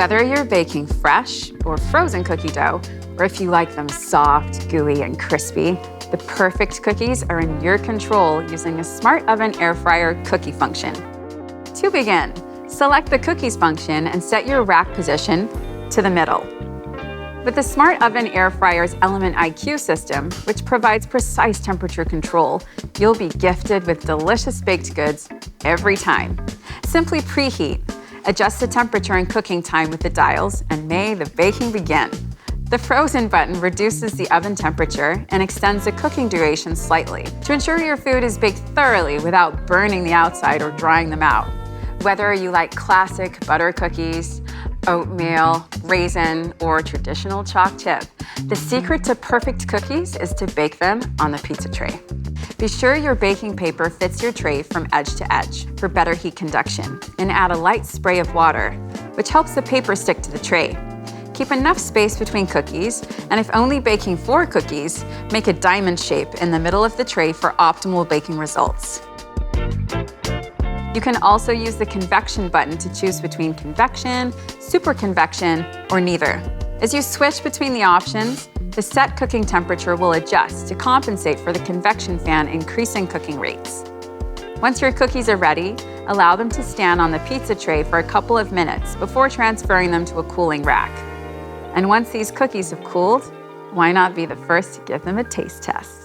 Whether you're baking fresh or frozen cookie dough, or if you like them soft, gooey, and crispy, the perfect cookies are in your control using a Smart Oven Air Fryer cookie function. To begin, select the Cookies function and set your rack position to the middle. With the Smart Oven Air Fryer's Element IQ system, which provides precise temperature control, you'll be gifted with delicious baked goods every time. Simply preheat. Adjust the temperature and cooking time with the dials, and may the baking begin. The Frozen button reduces the oven temperature and extends the cooking duration slightly to ensure your food is baked thoroughly without burning the outside or drying them out. Whether you like classic butter cookies, oatmeal, raisin, or traditional chalk chip, the secret to perfect cookies is to bake them on the pizza tray. Be sure your baking paper fits your tray from edge to edge for better heat conduction, and add a light spray of water, which helps the paper stick to the tray. Keep enough space between cookies, and if only baking 4 cookies, make a diamond shape in the middle of the tray for optimal baking results. You can also use the convection button to choose between convection, super convection, or neither. As you switch between the options, the set cooking temperature will adjust to compensate for the convection fan increasing cooking rates. Once your cookies are ready, allow them to stand on the pizza tray for a couple of minutes before transferring them to a cooling rack. And once these cookies have cooled, why not be the first to give them a taste test?